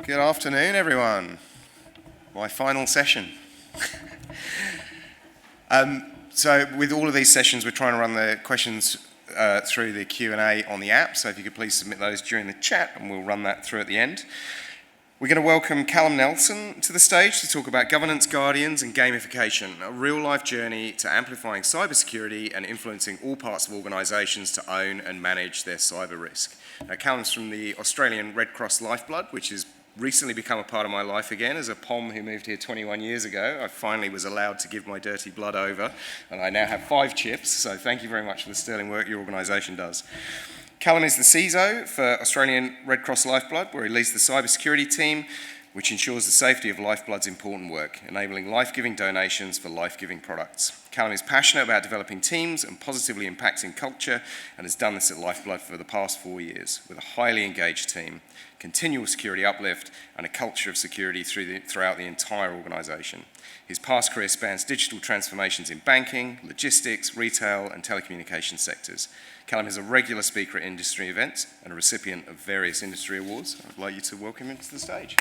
Good afternoon, everyone. My final session. So with all of these sessions, we're trying to run the questions through the Q&A on the app, so if you could please submit those during the chat, and we'll run that through at the end. We're going to welcome Callum Nelson to the stage to talk about governance, guardians and gamification, a real-life journey to amplifying cybersecurity and influencing all parts of organisations to own and manage their cyber risk. Now, Callum's from the Australian Red Cross Lifeblood, which has recently become a part of my life again. As a POM who moved here 21 years ago, I finally was allowed to give my dirty blood over, and I now have 5 chips, so thank you very much for the sterling work your organisation does. Callum is the CISO for Australian Red Cross Lifeblood, where he leads the cybersecurity team, which ensures the safety of Lifeblood's important work, enabling life-giving donations for life-giving products. Callum is passionate about developing teams and positively impacting culture, and has done this at Lifeblood for the past 4 years, with a highly engaged team, continual security uplift, and a culture of security throughout the entire organisation. His past career spans digital transformations in banking, logistics, retail, and telecommunications sectors. Callum is a regular speaker at industry events and a recipient of various industry awards. I'd like you to welcome him to the stage.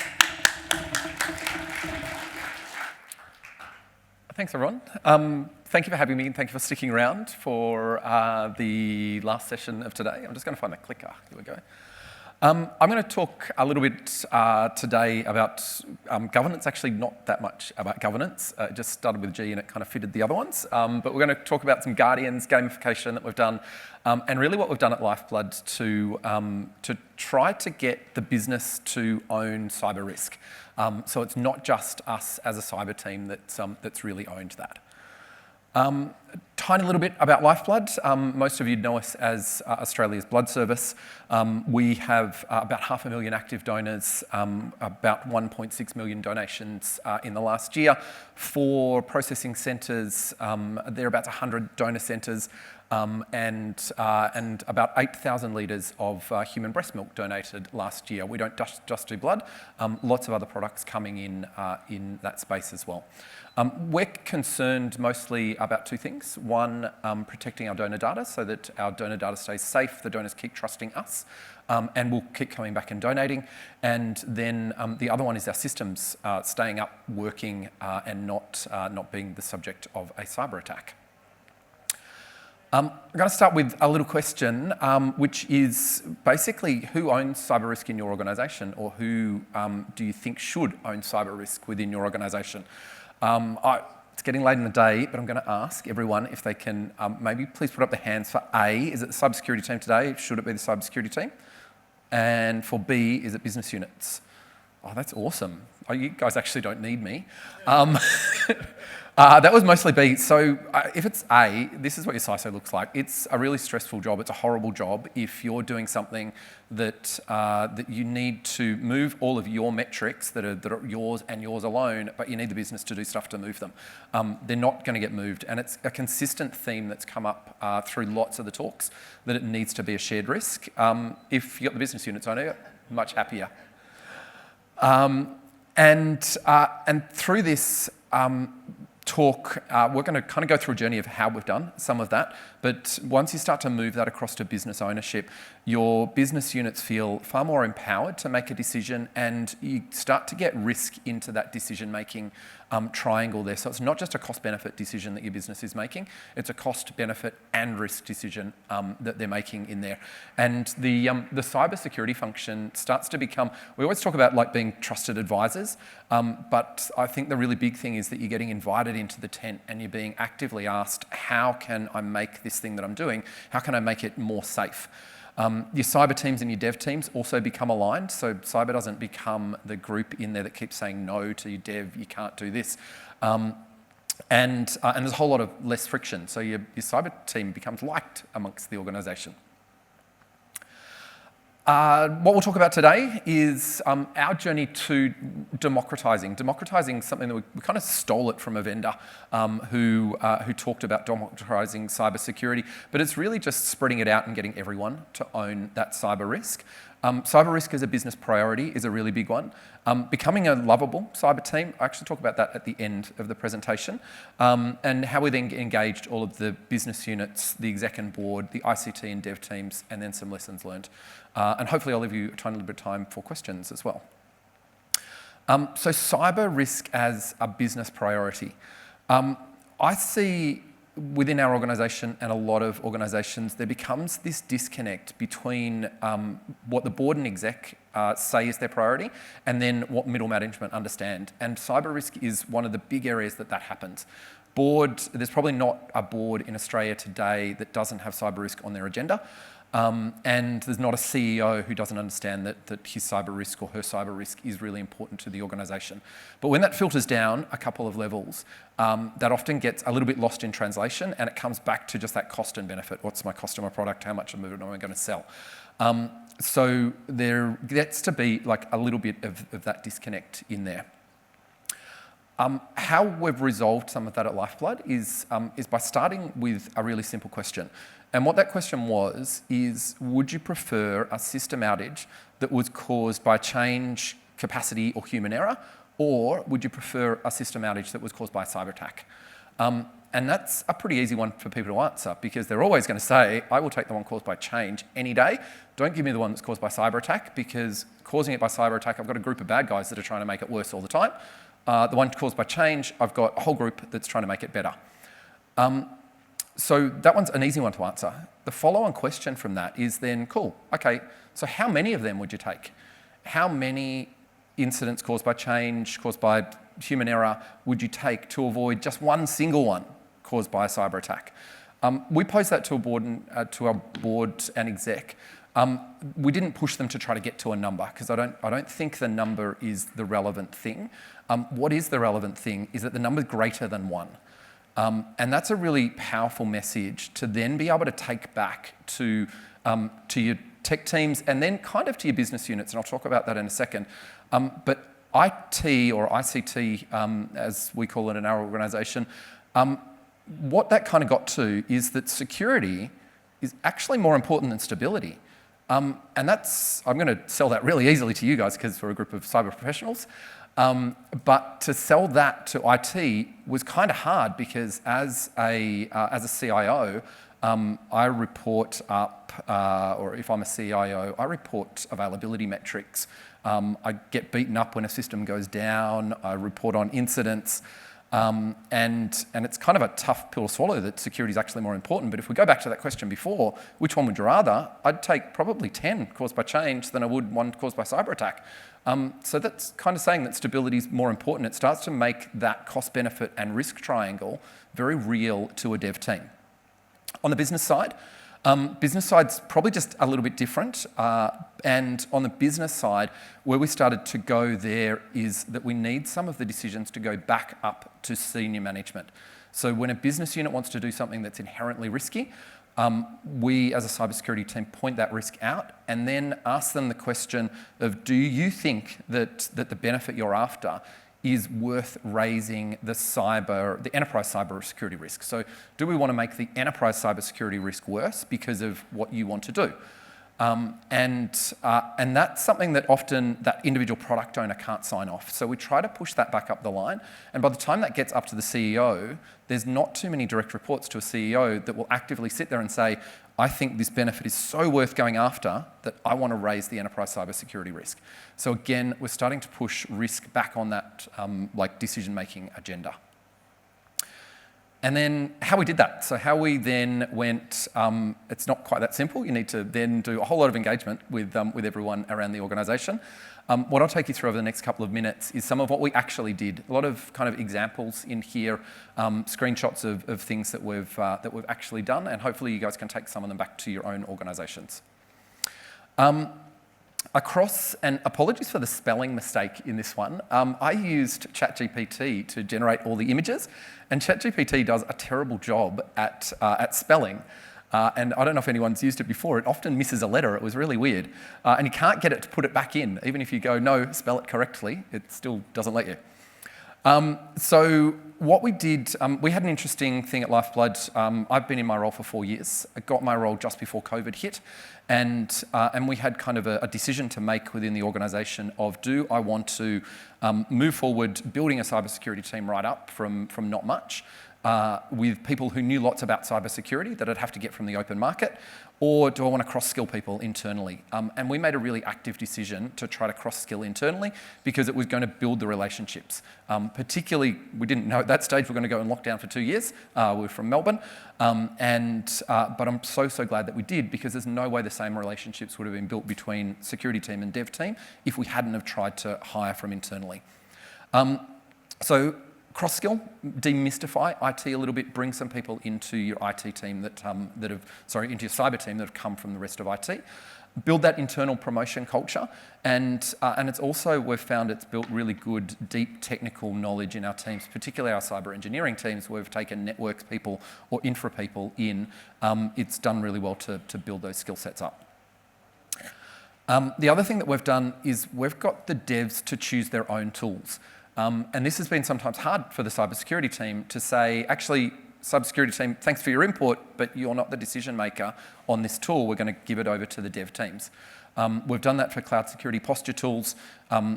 Thanks, everyone. Thank you for having me, and thank you for sticking around for the last session of today. I'm just going to find a clicker. Here we go. I'm going to talk a little bit today about governance, actually not that much about governance. It just started with G and it kind of fitted the other ones. But we're going to talk about some guardians, gamification that we've done, and really what we've done at Lifeblood to try to get the business to own cyber risk. So it's not just us as a cyber team that's really owned that. Tiny little bit about Lifeblood. Most of you know us as Australia's blood service. We have about 500,000 active donors, about 1.6 million donations in the last year. 4 processing centres, thereabouts 100 donor centres, and about 8,000 litres of human breast milk donated last year. We don't just do blood, lots of other products coming in that space as well. We're concerned mostly about 2 things. One, protecting our donor data so that our donor data stays safe, the donors keep trusting us, and we'll keep coming back and donating. And then the other one is our systems staying up, working, and not being the subject of a cyber attack. I'm going to start with a little question, which is basically who owns cyber risk in your organisation, or who do you think should own cyber risk within your organisation? It's getting late in the day, but I'm going to ask everyone if they can maybe please put up their hands for A, is it the cybersecurity team today? Should it be the cybersecurity team? And for B, is it business units? Oh, that's awesome. Oh, you guys actually don't need me. That was mostly B. So if it's A, this is what your CISO looks like. It's a really stressful job. It's a horrible job if you're doing something that you need to move all of your metrics that are yours and yours alone, but you need the business to do stuff to move them. They're not going to get moved. And it's a consistent theme that's come up through lots of the talks that it needs to be a shared risk. If you've got the business units on it, much happier. And through this talk, we're going to kind of go through a journey of how we've done some of that. But once you start to move that across to business ownership, your business units feel far more empowered to make a decision, and you start to get risk into that decision-making triangle there. So it's not just a cost-benefit decision that your business is making, it's a cost-benefit and risk decision that they're making in there. And the cybersecurity function starts to become, we always talk about like being trusted advisors, but I think the really big thing is that you're getting invited into the tent and you're being actively asked, how can I make this thing that I'm doing, how can I make it more safe? Your cyber teams and your dev teams also become aligned, so cyber doesn't become the group in there that keeps saying no to your dev, you can't do this. And there's a whole lot of less friction, so your cyber team becomes liked amongst the organisation. What we'll talk about today is our journey to democratising. Democratising is something that we kind of stole it from a vendor who talked about democratising cybersecurity, but it's really just spreading it out and getting everyone to own that cyber risk. Cyber risk as a business priority is a really big one. Becoming a lovable cyber team, I actually talk about that at the end of the presentation, and how we then engaged all of the business units, the exec and board, the ICT and dev teams, and then some lessons learned. And hopefully I'll leave you a tiny little bit of time for questions as well. So cyber risk as a business priority. I see within our organisation and a lot of organisations, there becomes this disconnect between what the board and exec say is their priority and then what middle management understand. And cyber risk is one of the big areas that happens. There's probably not a board in Australia today that doesn't have cyber risk on their agenda. And there's not a CEO who doesn't understand that his cyber risk or her cyber risk is really important to the organisation. But when that filters down a couple of levels, that often gets a little bit lost in translation, and it comes back to just that cost and benefit. What's my cost of my product? How much of it am I going to sell? So there gets to be like a little bit of that disconnect in there. How we've resolved some of that at Lifeblood is by starting with a really simple question. And what that question is, would you prefer a system outage that was caused by change, capacity, or human error? Or would you prefer a system outage that was caused by a cyber attack? And that's a pretty easy one for people to answer, because they're always going to say, I will take the one caused by change any day. Don't give me the one that's caused by cyber attack, because causing it by cyber attack, I've got a group of bad guys that are trying to make it worse all the time. The one caused by change, I've got a whole group that's trying to make it better. So that one's an easy one to answer. The follow-on question from that is then, cool, okay, so how many of them would you take? How many incidents caused by change, caused by human error, would you take to avoid just one single one caused by a cyber attack? We posed that to our board and exec. We didn't push them to try to get to a number, because I don't think the number is the relevant thing. What is the relevant thing is that the number is greater than one. And that's a really powerful message to then be able to take back to your tech teams and then kind of to your business units, and I'll talk about that in a second. But IT, or ICT, as we call it in our organisation, what that kind of got to is that security is actually more important than stability. And I'm going to sell that really easily to you guys, because we're a group of cyber professionals. But to sell that to IT was kind of hard, because as a CIO, I report up, or if I'm a CIO, I report availability metrics. I get beaten up when a system goes down. I report on incidents. And it's kind of a tough pill to swallow that security is actually more important. But if we go back to that question before, which one would you rather? I'd take probably 10 caused by change than I would one caused by cyber attack. So that's kind of saying that stability is more important. It starts to make that cost, benefit, and risk triangle very real to a dev team. On the business side's probably just a little bit different. And on the business side, where we started to go there is that we need some of the decisions to go back up to senior management. So when a business unit wants to do something that's inherently risky, we as a cybersecurity team point that risk out and then ask them the question of, do you think that the benefit you're after is worth raising the enterprise cybersecurity risk? So do we want to make the enterprise cybersecurity risk worse because of what you want to do? And that's something that often that individual product owner can't sign off. So we try to push that back up the line. And by the time that gets up to the CEO, there's not too many direct reports to a CEO that will actively sit there and say, I think this benefit is so worth going after that I want to raise the enterprise cybersecurity risk. So again, we're starting to push risk back on that decision-making agenda. And then how we did that. So how we then went, it's not quite that simple. You need to then do a whole lot of engagement with everyone around the organisation. What I'll take you through over the next couple of minutes is some of what we actually did. A lot of kind of examples in here, screenshots of things that we've actually done, and hopefully you guys can take some of them back to your own organisations. And apologies for the spelling mistake in this one, I used ChatGPT to generate all the images, and ChatGPT does a terrible job at spelling. And I don't know if anyone's used it before, it often misses a letter. It was really weird. And you can't get it to put it back in. Even if you go, no, spell it correctly, it still doesn't let you. So what we did, we had an interesting thing at Lifeblood. I've been in my role for 4 years. I got my role just before COVID hit. And we had kind of a decision to make within the organisation of, do I want to move forward building a cybersecurity team right up from not much, with people who knew lots about cybersecurity that I'd have to get from the open market, or do I want to cross-skill people internally? And we made a really active decision to try to cross-skill internally because it was going to build the relationships. Particularly, we didn't know at that stage we're going to go in lockdown for 2 years. We're from Melbourne. But I'm so glad that we did, because there's no way the same relationships would have been built between security team and dev team if we hadn't have tried to hire from internally. So cross-skill, demystify IT a little bit, bring some people into your IT team into your cyber team that have come from the rest of IT. Build that internal promotion culture, and it's also, we've found it's built really good, deep technical knowledge in our teams, particularly our cyber engineering teams, where we've taken networks people or infra people in. It's done really well to build those skill sets up. The other thing that we've done is we've got the devs to choose their own tools. And this has been sometimes hard for the cybersecurity team to say, actually, cybersecurity team, thanks for your input, but you're not the decision maker on this tool. We're going to give it over to the dev teams. We've done that for cloud security posture tools.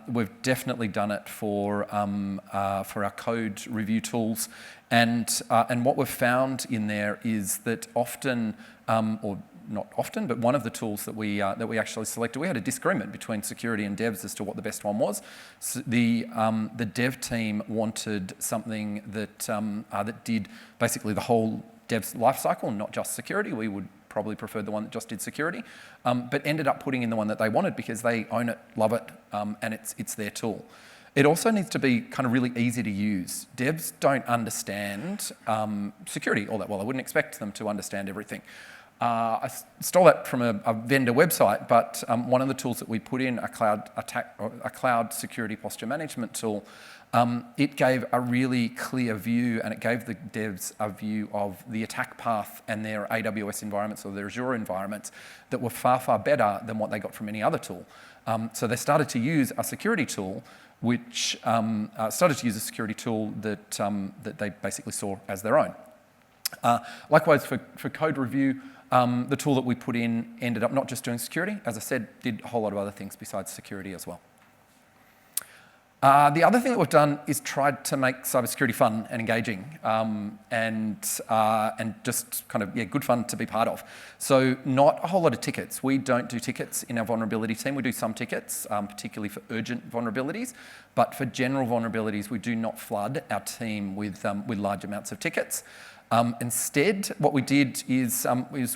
We've definitely done it for our code review tools. And what we've found in there is that often, or not often, but one of the tools that we actually selected, we had a disagreement between security and devs as to what the best one was. So the dev team wanted something that did basically the whole dev's lifecycle, not just security. We would probably prefer the one that just did security, but ended up putting in the one that they wanted because they own it, love it, and it's their tool. It also needs to be kind of really easy to use. Devs don't understand security all that well. I wouldn't expect them to understand everything. I stole that from a vendor website, but one of the tools that we put in, a cloud security posture management tool, it gave a really clear view, and it gave the devs a view of the attack path and their AWS environments or their Azure environments that were far better than what they got from any other tool. So they started to use a security tool that they basically saw as their own. Likewise, for code review, the tool that we put in ended up not just doing security, as I said, did a whole lot of other things besides security as well. The other thing that we've done is tried to make cybersecurity fun and engaging, and just kind of, good fun to be part of. So not a whole lot of tickets. We don't do tickets in our vulnerability team. We do some tickets, particularly for urgent vulnerabilities, but for general vulnerabilities, we do not flood our team with large amounts of tickets. Instead, what we did is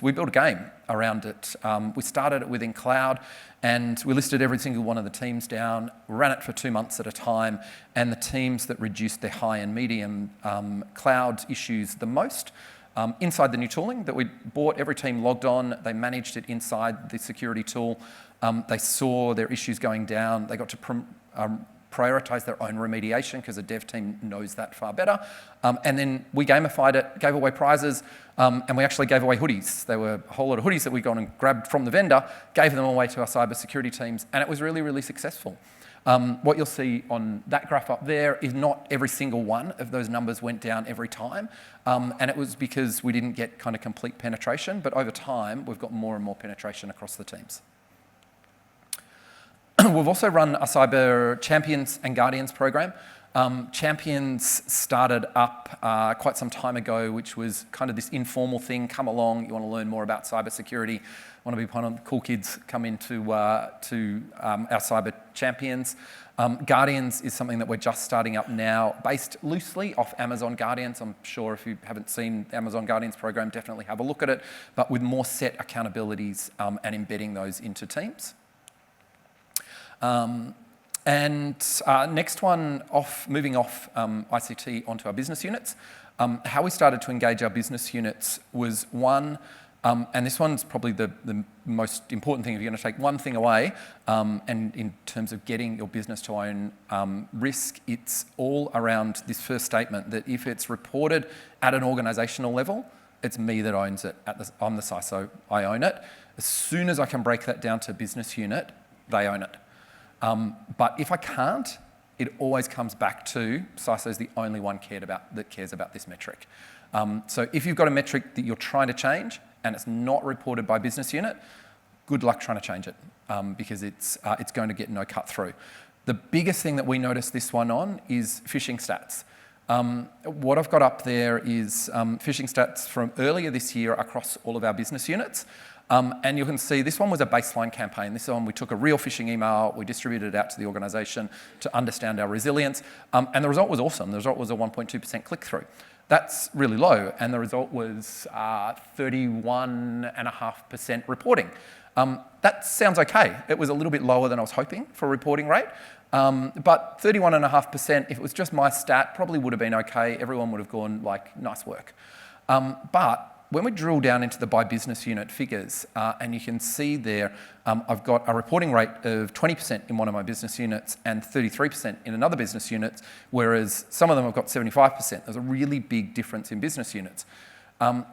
we built a game around it. We started it within cloud, and we listed every single one of the teams down, ran it for 2 months at a time, and the teams that reduced their high and medium cloud issues the most, inside the new tooling that we bought, every team logged on, they managed it inside the security tool, they saw their issues going down, they got to prioritise their own remediation because the dev team knows that far better. And then we gamified it, gave away prizes, and we actually gave away hoodies. There were a whole lot of hoodies that we got and grabbed from the vendor, gave them away to our cyber security teams, and it was really successful. What you'll see on that graph up there is not every single one of those numbers went down every time, and it was because we didn't get kind of complete penetration, but over time we've got more and more penetration across the teams. We've also run a Cyber Champions and Guardians program. Champions started up quite some time ago, which was kind of this informal thing. Come along, you want to learn more about cybersecurity, want to be one of the cool kids, come into our Cyber Champions. Guardians is something that we're just starting up now, based loosely off Amazon Guardians. I'm sure if you haven't seen the Amazon Guardians program, definitely have a look at it, but with more set accountabilities and embedding those into teams. Next one, moving off ICT onto our business units. How we started to engage our business units was one, and this one's probably the most important thing if you're going to take one thing away, and in terms of getting your business to own risk, it's all around this first statement that if it's reported at an organisational level, it's me that owns it. I'm the CISO, I own it. As soon as I can break that down to business unit, they own it. But if I can't, it always comes back to CISO is the only one that cares about this metric. So if you've got a metric that you're trying to change and it's not reported by business unit, good luck trying to change it because it's going to get no cut through. The biggest thing that we noticed this one on is phishing stats. What I've got up there is phishing stats from earlier this year across all of our business units. And you can see this one was a baseline campaign. This one we took a real phishing email, we distributed it out to the organisation to understand our resilience, and the result was awesome. The result was a 1.2% click-through. That's really low, and the result was 31.5% reporting. That sounds okay. It was a little bit lower than I was hoping for a reporting rate, but 31.5%, if it was just my stat, probably would have been okay. Everyone would have gone like, nice work. But when we drill down into the by business unit figures, and you can see there, I've got a reporting rate of 20% in one of my business units and 33% in another business unit, whereas some of them have got 75%. There's a really big difference in business units.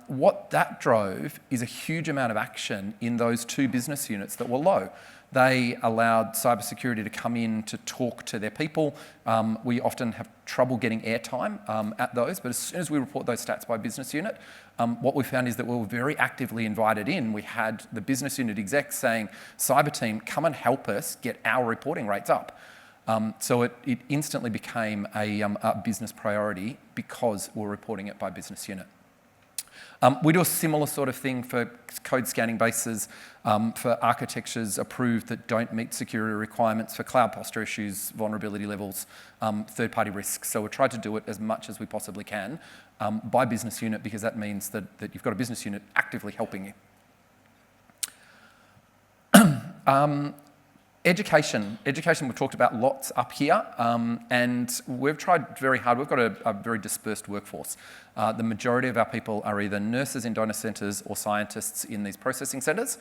What that drove is a huge amount of action in those two business units that were low. They allowed cybersecurity to come in to talk to their people. We often have trouble getting airtime at those, but as soon as we report those stats by business unit, what we found is that we were very actively invited in. We had the business unit execs saying, cyber team, come and help us get our reporting rates up. So it instantly became a business priority because we're reporting it by business unit. We do a similar sort of thing for code scanning bases, for architectures approved that don't meet security requirements, for cloud posture issues, vulnerability levels, third-party risks. So we try to do it as much as we possibly can by business unit, because that means that you've got a business unit actively helping you. Education we've talked about lots up here, and we've tried very hard. We've got a very dispersed workforce. The majority of our people are either nurses in donor centres or scientists in these processing centres,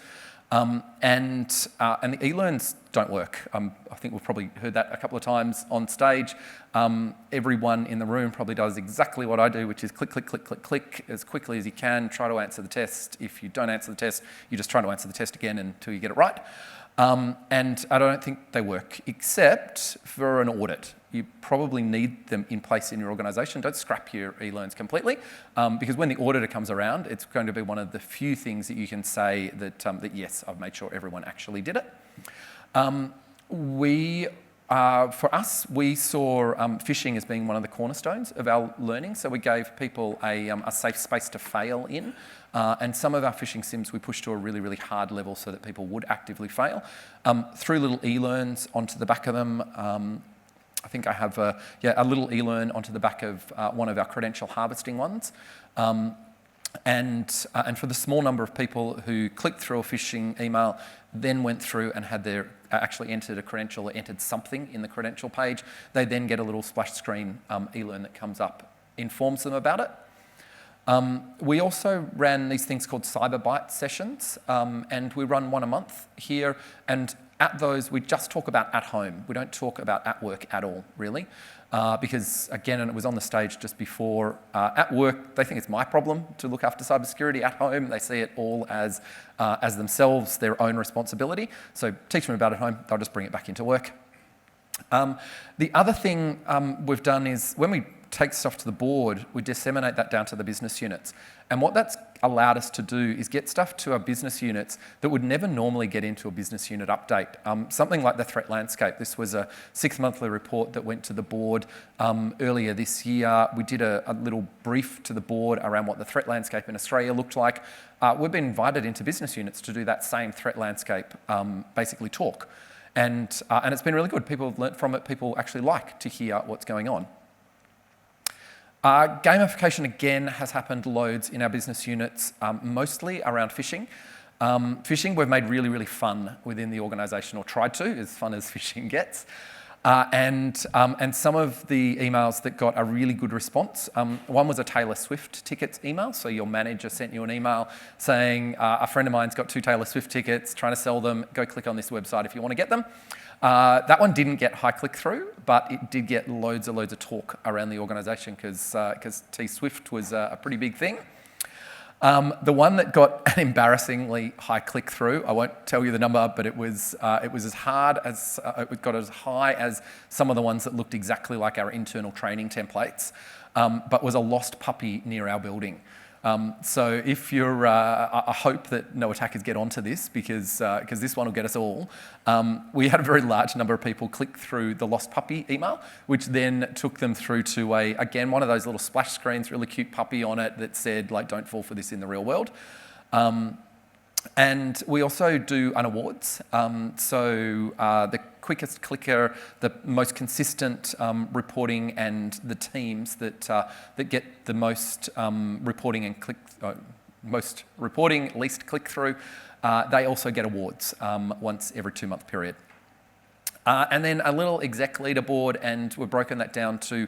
and the e-learns don't work. I think we've probably heard that a couple of times on stage. Everyone in the room probably does exactly what I do, which is click, click, click, click, click as quickly as you can, try to answer the test. If you don't answer the test, you just try to answer the test again until you get it right. And I don't think they work, except for an audit. You probably need them in place in your organisation. Don't scrap your e-learns completely, because when the auditor comes around, it's going to be one of the few things that you can say that, that yes, I've made sure everyone actually did it. For us, we saw phishing as being one of the cornerstones of our learning, so we gave people a safe space to fail in. And some of our phishing sims we pushed to a really, really hard level so that people would actively fail. Threw little e-learns onto the back of them. I think I have a little e-learn onto the back of one of our credential harvesting ones. And for the small number of people who clicked through a phishing email, then went through and had their actually entered a credential or entered something in the credential page, they then get a little splash screen e-learn that comes up, informs them about it. We also ran these things called Cyber Bite sessions, and we run one a month here. And at those, we just talk about at home. We don't talk about at work at all, really, because again, and it was on the stage just before, at work, they think it's my problem to look after cybersecurity. At home, they see it all as themselves, their own responsibility. So teach them about it at home, they'll just bring it back into work. The other thing we've done is when we take stuff to the board, we disseminate that down to the business units. And what that's allowed us to do is get stuff to our business units that would never normally get into a business unit update. Something like the threat landscape. This was a 6-monthly report that went to the board earlier this year. We did a little brief to the board around what the threat landscape in Australia looked like. We've been invited into business units to do that same threat landscape, basically talk. And it's been really good. People have learnt from it. People actually like to hear what's going on. Gamification, again, has happened loads in our business units, mostly around phishing. Phishing we've made really, really fun within the organisation, or tried to, as fun as phishing gets. And some of the emails that got a really good response, one was a Taylor Swift tickets email. So your manager sent you an email saying, a friend of mine's got 2 Taylor Swift tickets, trying to sell them, go click on this website if you want to get them. That one didn't get high click-through, but it did get loads of talk around the organisation because T-Swift was a pretty big thing. The one that got an embarrassingly high click-through, I won't tell you the number, but it was as hard as, it got as high as some of the ones that looked exactly like our internal training templates, but was a lost puppy near our building. So if you're, I hope that no attackers get onto this because this one will get us all. We had a very large number of people click through the lost puppy email, which then took them through to again, one of those little splash screens, really cute puppy on it that said, like, don't fall for this in the real world. And we also do an awards. The quickest clicker, the most consistent reporting, and the teams that get the most reporting and most reporting, least click through, they also get awards once every 2-month period. And then a little exec leaderboard, and we've broken that down to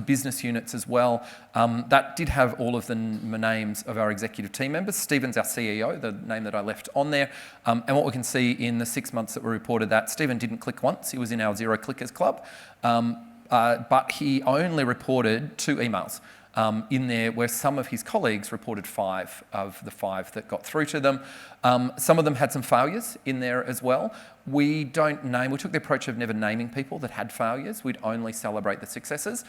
business units as well. That did have all of the names of our executive team members. Stephen's our CEO, the name that I left on there. And what we can see in the 6 months that we reported that, Stephen didn't click once. He was in our Zero Clickers Club. But he only reported 2 emails. In there where some of his colleagues reported 5 of the 5 that got through to them. Some of them had some failures in there as well. We took the approach of never naming people that had failures. We'd only celebrate the successes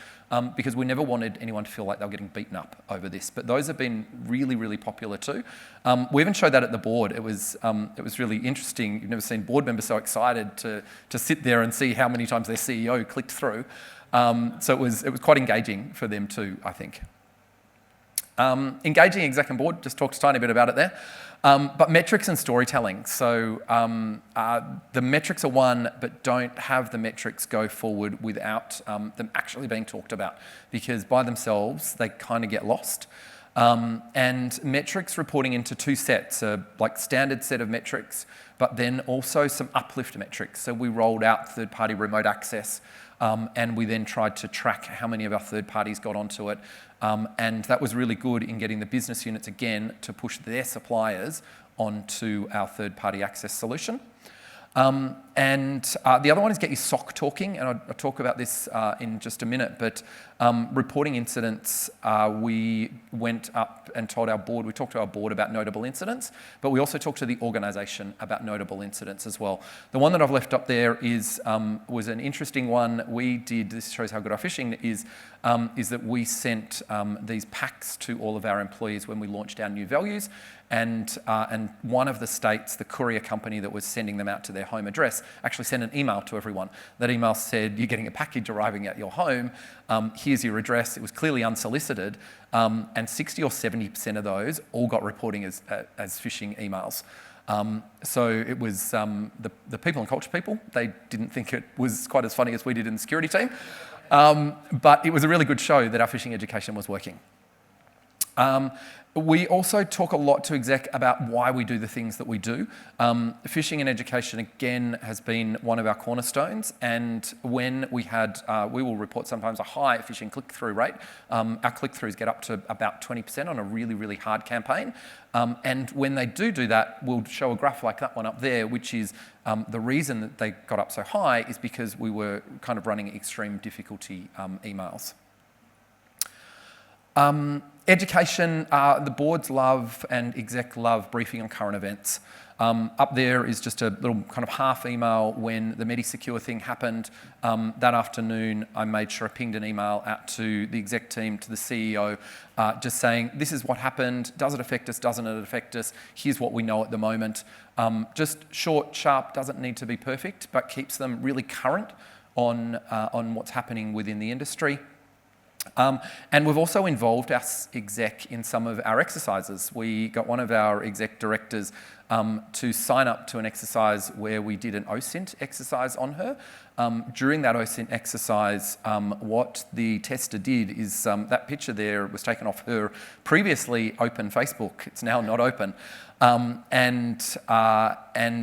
because we never wanted anyone to feel like they were getting beaten up over this. But those have been really, really popular too. We even showed that at the board. It was really interesting. You've never seen board members so excited to sit there and see how many times their CEO clicked through. So it was quite engaging for them too, I think. Engaging exec and board, just talked a tiny bit about it there. But metrics and storytelling. So the metrics are one, but don't have the metrics go forward without them actually being talked about, because by themselves, they kind of get lost. And metrics reporting into 2 sets, like standard set of metrics, but then also some uplift metrics. So we rolled out third-party remote access, and we then tried to track how many of our third parties got onto it. And that was really good in getting the business units, again, to push their suppliers onto our third-party access solution. And the other one is get your SOC talking, and I'll talk about this in just a minute, but reporting incidents, we went up and told our board, we talked to our board about notable incidents, but we also talked to the organisation about notable incidents as well. The one that I've left up there was an interesting one. This shows how good our phishing is that we sent these packs to all of our employees when we launched our new values, and one of the states, the courier company that was sending them out to their home address, actually sent an email to everyone. That email said, you're getting a package arriving at your home, here's your address. It was clearly unsolicited, and 60 or 70% of those all got reporting as phishing emails. So it was the people and culture people, they didn't think it was quite as funny as we did in the security team, but it was a really good show that our phishing education was working. We also talk a lot to exec about why we do the things that we do. Phishing and education, again, has been one of our cornerstones. And when we will report sometimes a high phishing click-through rate. Our click-throughs get up to about 20% on a really, really hard campaign. And when they do that, we'll show a graph like that one up there, which is the reason that they got up so high is because we were kind of running extreme difficulty emails. Education, the boards love and exec love briefing on current events. Up there is just a little kind of half email when the MediSecure thing happened. That afternoon, I made sure I pinged an email out to the exec team, to the CEO, just saying, this is what happened. Does it affect us? Doesn't it affect us? Here's what we know at the moment. Just short, sharp, doesn't need to be perfect, but keeps them really current on what's happening within the industry. And we've also involved our exec in some of our exercises. We got one of our exec directors to sign up to an exercise where we did an OSINT exercise on her. During that OSINT exercise, what the tester did is that picture there was taken off her previously open Facebook. It's now not open. And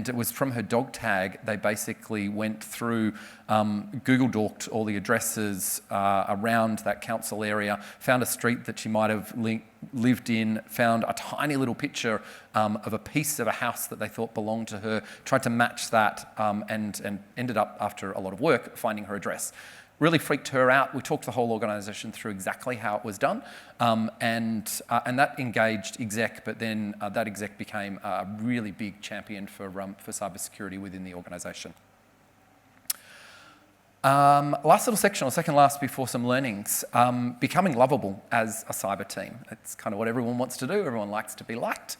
it was from her dog tag. They basically went through, Google Dorked all the addresses around that council area, found a street that she might have lived in, found a tiny little picture of a piece of a house that they thought belonged to her, tried to match that, and ended up, after a lot of work, finding her address. Really freaked her out. We talked the whole organisation through exactly how it was done, and that engaged exec, but then that exec became a really big champion for cybersecurity within the organisation. Last little section, or second last before some learnings, becoming lovable as a cyber team. It's kind of what everyone wants to do. Everyone likes to be liked.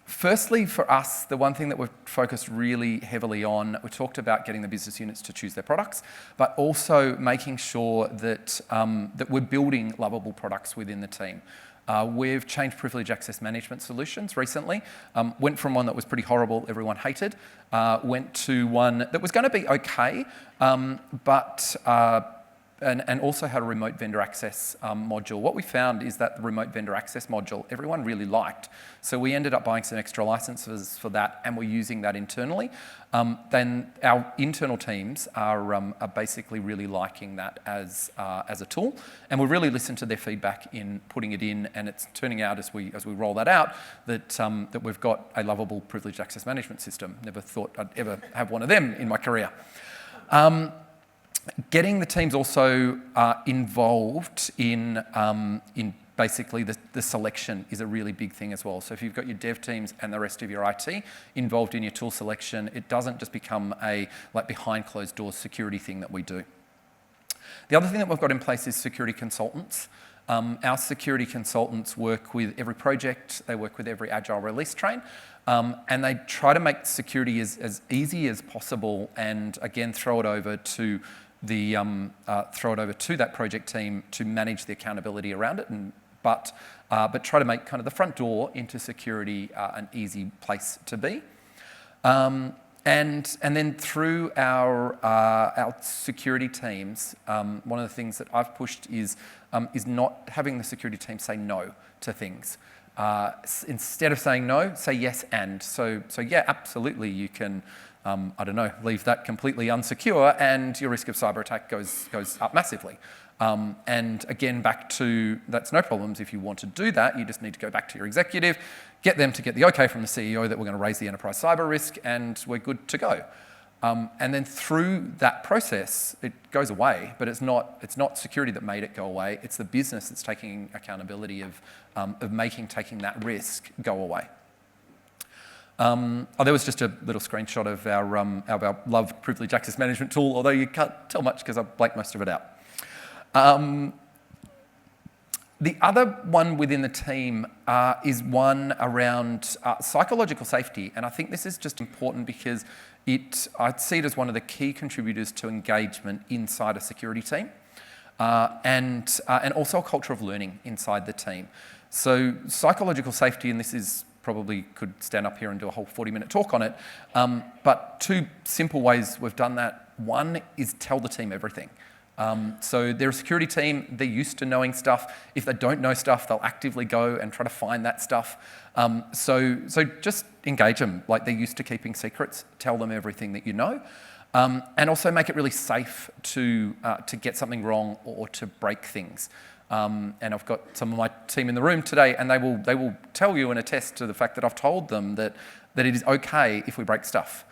Firstly, for us, the one thing that we've focused really heavily on, we talked about getting the business units to choose their products, but also making sure that, that we're building lovable products within the team. We've changed privilege access management solutions recently. Went from one that was pretty horrible, everyone hated, went to one that was going to be okay, and also had a remote vendor access module. What we found is that the remote vendor access module, everyone really liked. So we ended up buying some extra licenses for that, and we're using that internally. Then our internal teams are basically really liking that as a tool, and we really listened to their feedback in putting it in, and it's turning out as we roll that out that we've got a lovable privileged access management system. Never thought I'd ever have one of them in my career. Getting the teams also involved in basically the selection is a really big thing as well. So if you've got your dev teams and the rest of your IT involved in your tool selection, it doesn't just become a behind closed doors security thing that we do. The other thing that we've got in place is security consultants. Our security consultants work with every project, they work with every agile release train, and they try to make security as easy as possible, and again throw it over to that project team to manage the accountability around it, but try to make kind of the front door into security an easy place to be. And then through our security teams, one of the things that I've pushed is not having the security team say no to things. Instead of saying no, say yes and. So yeah, absolutely, you can, leave that completely unsecure, and your risk of cyber attack goes up massively. And again, back to that's no problems. If you want to do that, you just need to go back to your executive, get them to get the okay from the CEO that we're going to raise the enterprise cyber risk, and we're good to go. And then through that process, it goes away, but it's not security that made it go away. It's the business that's taking accountability of taking that risk go away. There was just a little screenshot of our loved privilege access management tool, although you can't tell much because I blanked most of it out. The other one within the team is one around psychological safety, and I think this is just important because I see it as one of the key contributors to engagement inside a security team, and also a culture of learning inside the team. So psychological safety, and this is probably could stand up here and do a whole 40-minute talk on it, but two simple ways we've done that. One is tell the team everything. So they're a security team, they're used to knowing stuff. If they don't know stuff, they'll actively go and try to find that stuff. So just engage them like they're used to keeping secrets, tell them everything that you know, and also make it really safe to get something wrong or to break things. And I've got some of my team in the room today, and they will tell you and attest to the fact that I've told them that it is okay if we break stuff.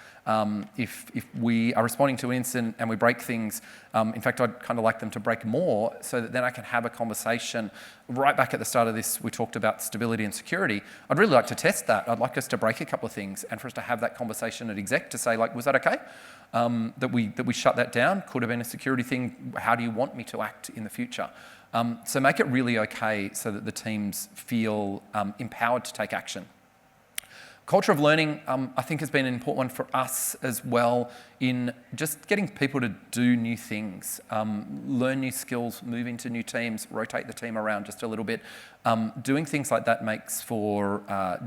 If we are responding to an incident and we break things, in fact, I'd kind of like them to break more so that then I can have a conversation. Right back at the start of this, we talked about stability and security. I'd really like to test that. I'd like us to break a couple of things and for us to have that conversation at exec to say, like, was that okay? That we shut that down? Could have been a security thing. How do you want me to act in the future? So make it really okay so that the teams feel empowered to take action. Culture of learning, I think, has been an important one for us as well in just getting people to do new things, learn new skills, move into new teams, rotate the team around just a little bit. Doing things like that makes for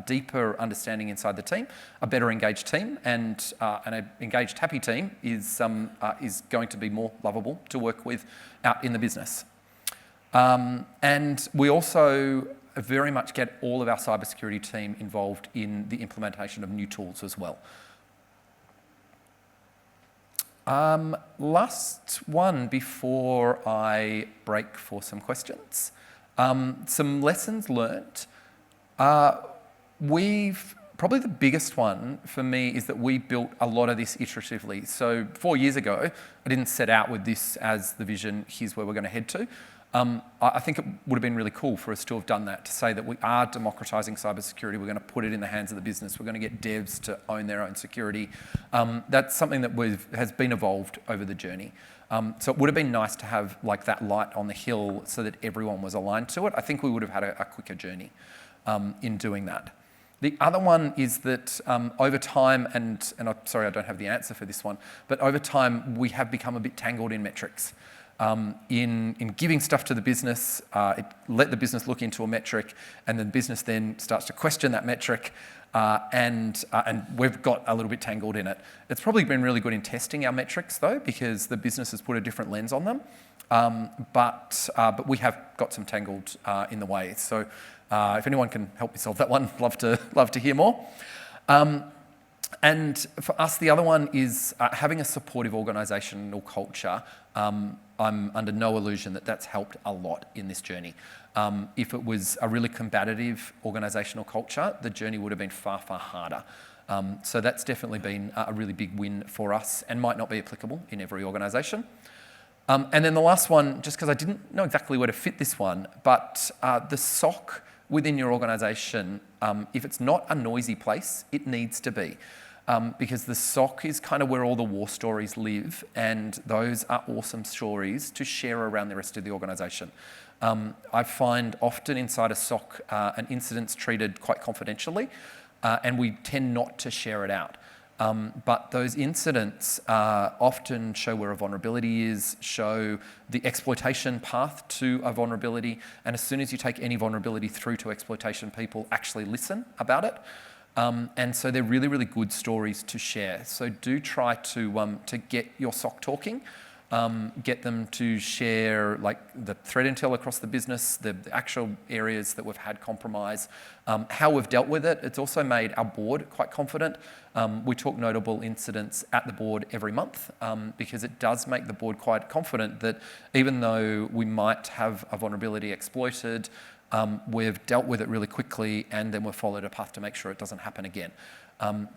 deeper understanding inside the team, a better engaged team, and an engaged, happy team is going to be more lovable to work with out in the business. And we also very much get all of our cybersecurity team involved in the implementation of new tools as well. Last one before I break for some questions. Some lessons learnt. Probably the biggest one for me is that we built a lot of this iteratively. So 4 years ago, I didn't set out with this as the vision, here's where we're going to head to. I think it would have been really cool for us to have done that, to say that we are democratising cybersecurity, we're going to put it in the hands of the business, we're going to get devs to own their own security. That's something that has been evolved over the journey. So it would have been nice to have like that light on the hill so that everyone was aligned to it. I think we would have had a quicker journey in doing that. The other one is that over time, and I'm sorry I don't have the answer for this one, but over time we have become a bit tangled in metrics. In giving stuff to the business, let the business look into a metric, and then the business then starts to question that metric, and we've got a little bit tangled in it. It's probably been really good in testing our metrics though, because the business has put a different lens on them, but we have got some tangled in the way. So if anyone can help me solve that one, love to hear more. And for us, the other one is having a supportive organisational culture. I'm under no illusion that that's helped a lot in this journey. If it was a really combative organisational culture, the journey would have been far, far harder. So that's definitely been a really big win for us and might not be applicable in every organisation. And then the last one, just because I didn't know exactly where to fit this one, but the SOC within your organisation, if it's not a noisy place, it needs to be. Because the SOC is kind of where all the war stories live, and those are awesome stories to share around the rest of the organisation. I find often inside a SOC, an incident's treated quite confidentially, and we tend not to share it out. But those incidents often show where a vulnerability is, show the exploitation path to a vulnerability, and as soon as you take any vulnerability through to exploitation, people actually listen about it. And so they're really, really good stories to share. So do try to get your SOC talking, get them to share like the threat intel across the business, the actual areas that we've had compromise, how we've dealt with it. It's also made our board quite confident. We talk notable incidents at the board every month because it does make the board quite confident that even though we might have a vulnerability exploited, we've dealt with it really quickly, and then we've followed a path to make sure it doesn't happen again.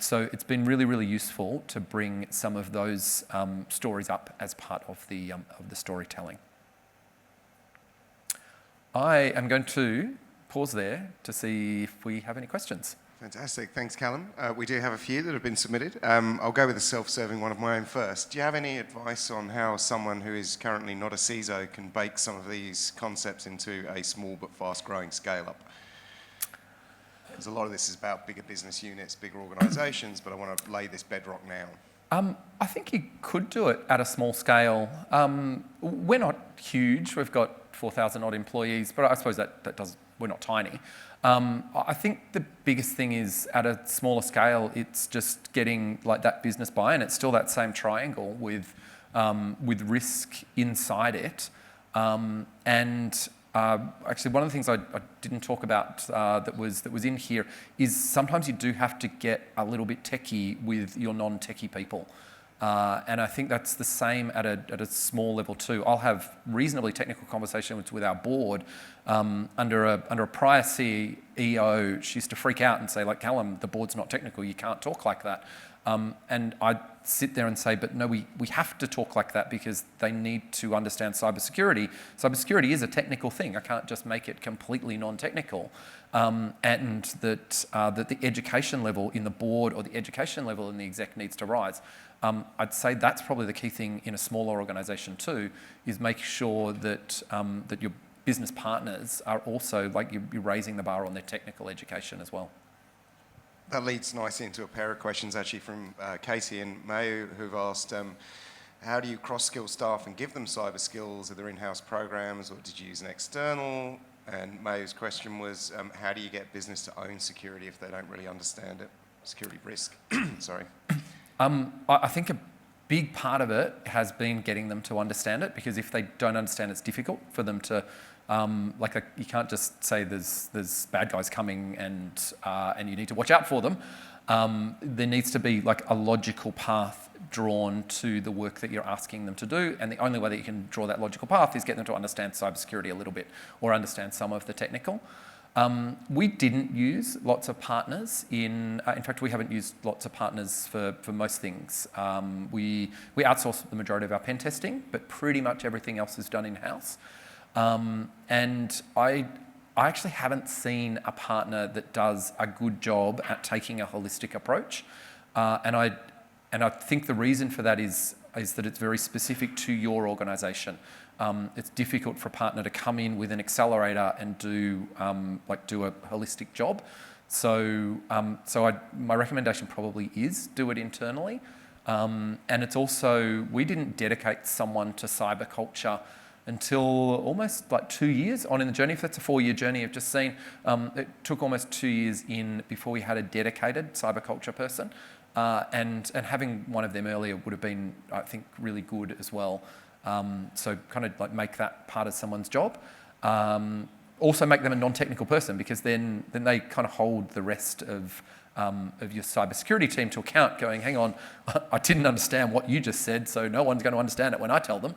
So it's been really, really useful to bring some of those stories up as part of the storytelling. I am going to pause there to see if we have any questions. Fantastic. Thanks, Callum. We do have a few that have been submitted. I'll go with a self-serving one of my own first. Do you have any advice on how someone who is currently not a CISO can bake some of these concepts into a small but fast-growing scale-up? Because a lot of this is about bigger business units, bigger organisations, but I want to lay this bedrock now. I think you could do it at a small scale. We're not huge. We've got 4,000 odd employees, but I suppose we're not tiny. I think the biggest thing is at a smaller scale, it's just getting like that business buy-in. It's still that same triangle with risk inside it. Actually, one of the things I didn't talk about that was in here is sometimes you do have to get a little bit techie with your non-techie people. And I think that's the same at a small level too. I'll have reasonably technical conversations with our board. Under a prior CEO, she used to freak out and say, like, Callum, the board's not technical, you can't talk like that. And I'd sit there and say, but no, we have to talk like that because they need to understand cybersecurity. Cybersecurity is a technical thing. I can't just make it completely non-technical. And that the education level in the board or the education level in the exec needs to rise. I'd say that's probably the key thing in a smaller organisation too, is make sure that that your business partners are also, like, you're raising the bar on their technical education as well. That leads nicely into a pair of questions actually from Casey and Mayu, who've asked, how do you cross-skill staff and give them cyber skills? Are there in-house programs, or did you use an external? And Mayu's question was, how do you get business to own security if they don't really understand it? Security risk, sorry. I think a big part of it has been getting them to understand it, because if they don't understand, it's difficult for them to, you can't just say there's bad guys coming and you need to watch out for them. There needs to be like a logical path drawn to the work that you're asking them to do, and the only way that you can draw that logical path is get them to understand cybersecurity a little bit or understand some of the technical. We didn't use lots of partners in fact, we haven't used lots of partners for most things. We outsource the majority of our pen testing, but pretty much everything else is done in-house. And I actually haven't seen a partner that does a good job at taking a holistic approach. And I think the reason for that is that it's very specific to your organisation. It's difficult for a partner to come in with an accelerator and do a holistic job. So my recommendation probably is do it internally. And it's also, we didn't dedicate someone to cyber culture until almost like 2 years on in the journey. If that's a 4-year journey, I've just seen, it took almost 2 years in before we had a dedicated cyber culture person. And having one of them earlier would have been, I think, really good as well. So kind of like make that part of someone's job. Also make them a non-technical person, because then they kind of hold the rest of your cybersecurity team to account, going, hang on, I didn't understand what you just said, so no one's going to understand it when I tell them.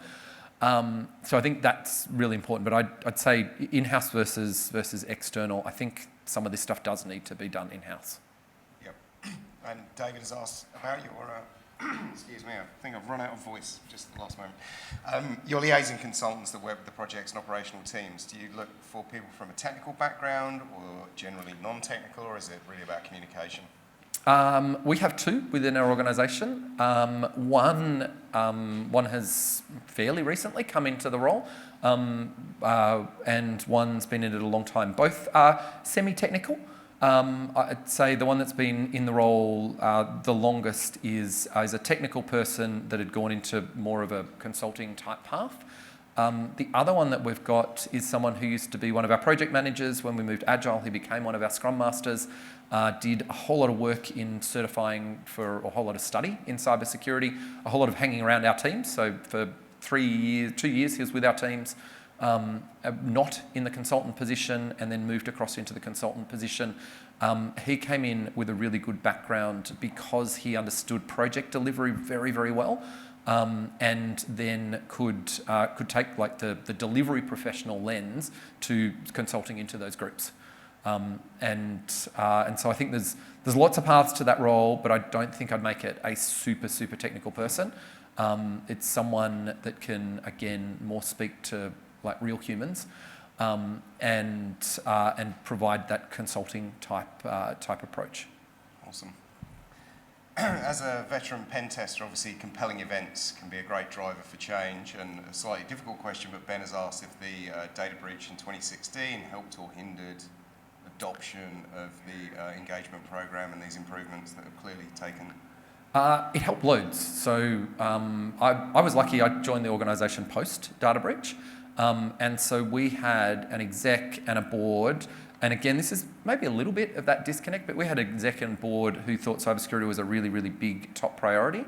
So I think that's really important. But I'd say in-house versus external, I think some of this stuff does need to be done in-house. Yep. And David has asked about your, excuse me, I think I've run out of voice just at the last moment. Your liaison consultants that work with the projects and operational teams, do you look for people from a technical background or generally non-technical, or is it really about communication? We have 2 within our organisation. One has fairly recently come into the role, and one's been in it a long time. Both are semi-technical. I'd say the one that's been in the role the longest is a technical person that had gone into more of a consulting type path. The other one that we've got is someone who used to be one of our project managers. When we moved Agile, he became one of our Scrum Masters, did a whole lot of work in certifying for a whole lot of study in cybersecurity, a whole lot of hanging around our teams. So for 2 years, he was with our teams, not in the consultant position, and then moved across into the consultant position. He came in with a really good background because he understood project delivery very, very well. And then could take like the delivery professional lens to consulting into those groups, and so I think there's lots of paths to that role, but I don't think I'd make it a super technical person. It's someone that can again more speak to like real humans, and provide that consulting type approach. Awesome. As a veteran pen tester, obviously compelling events can be a great driver for change, and a slightly difficult question, but Ben has asked if the data breach in 2016 helped or hindered adoption of the engagement program and these improvements that have clearly taken. It helped loads. So I was lucky. I joined the organisation post data breach, and so we had an exec and a board. And again, this is maybe a little bit of that disconnect, but we had an exec and board who thought cybersecurity was a really, really big top priority.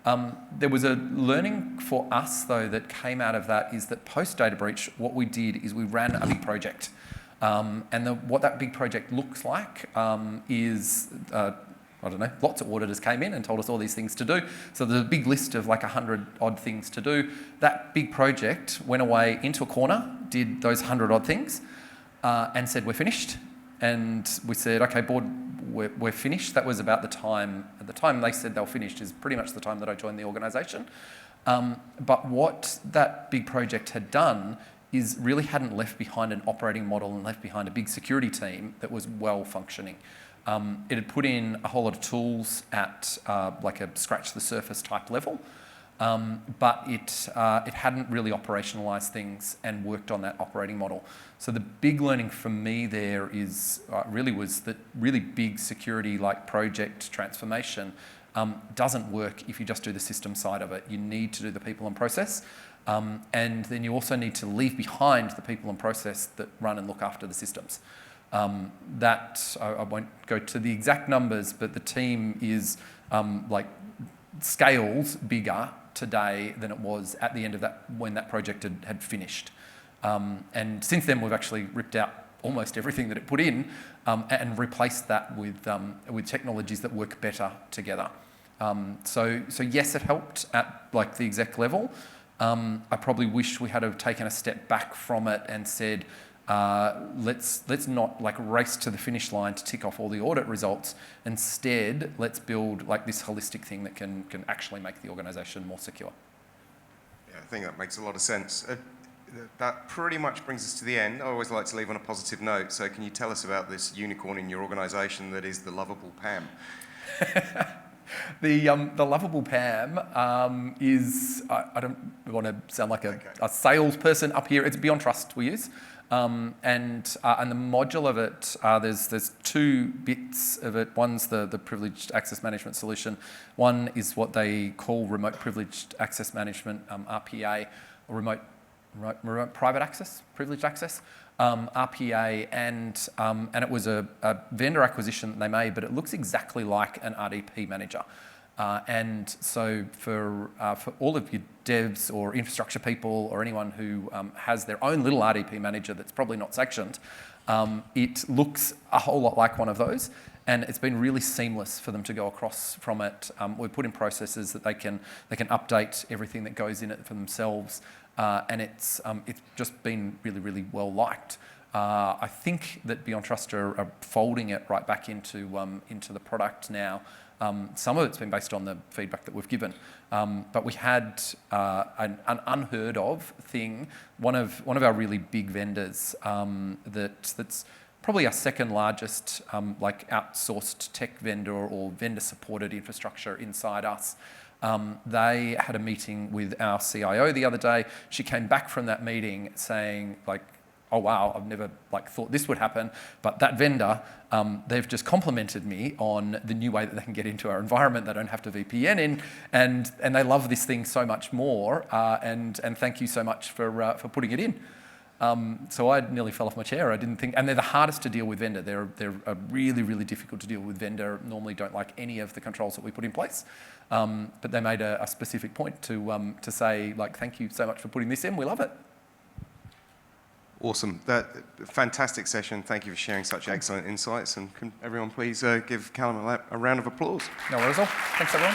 There was a learning for us, though, that came out of that is that post-data breach, what we did is we ran a big project. What that big project looks like is, I don't know, lots of auditors came in and told us all these things to do. So there's a big list of like 100 odd things to do. That big project went away into a corner, did those 100 odd things, and said, we're finished. And we said, okay, board, we're finished. That was about the time, at the time they said they were finished is pretty much the time that I joined the organisation. But what that big project had done is really hadn't left behind an operating model and left behind a big security team that was well functioning. It had put in a whole lot of tools at like a scratch the surface type level, but it hadn't really operationalised things and worked on that operating model. So the big learning for me there is really was that really big security like project transformation doesn't work if you just do the system side of it. You need to do the people and process, and then you also need to leave behind the people and process that run and look after the systems. That I won't go to the exact numbers, but the team is like scales bigger today than it was at the end of that when that project had finished. And since then, we've actually ripped out almost everything that it put in and replaced that with technologies that work better together. So yes, it helped at like the exec level. I probably wish we had have taken a step back from it and said, let's not like race to the finish line to tick off all the audit results. Instead, let's build like this holistic thing that can actually make the organisation more secure. Yeah, I think that makes a lot of sense. That pretty much brings us to the end. I always like to leave on a positive note. So can you tell us about this unicorn in your organisation that is the lovable Pam? The lovable Pam is, I don't want to sound like a salesperson up here. It's Beyond Trust we use. And the module of it, there's two bits of it. One's the privileged access management solution. One is what they call remote privileged access management, RPA, or remote private access, privileged access, RPA, and it was a vendor acquisition that they made, but it looks exactly like an RDP manager. And so for all of your devs or infrastructure people or anyone who has their own little RDP manager that's probably not sectioned, it looks a whole lot like one of those, and it's been really seamless for them to go across from it. We've put in processes that they can update everything that goes in it for themselves, and it's just been really, really well liked. I think that Beyond Trust are folding it right back into the product now. Some of it's been based on the feedback that we've given, but we had an unheard of thing. One of our really big vendors that's probably our second largest like outsourced tech vendor or vendor supported infrastructure inside us. They had a meeting with our CIO the other day. She came back from that meeting saying, like, oh wow, I've never thought this would happen, but that vendor, they've just complimented me on the new way that they can get into our environment. They don't have to VPN in, and they love this thing so much more. And thank you so much for putting it in. So I nearly fell off my chair. I didn't think, and they're the hardest to deal with vendor. They're a really, really difficult to deal with vendor. Normally don't like any of the controls that we put in place. But they made a specific point to say, like, thank you so much for putting this in. We love it. Awesome. Fantastic session. Thank you for sharing such excellent insights. And can everyone please give Callum a round of applause? No worries at all. Thanks, everyone.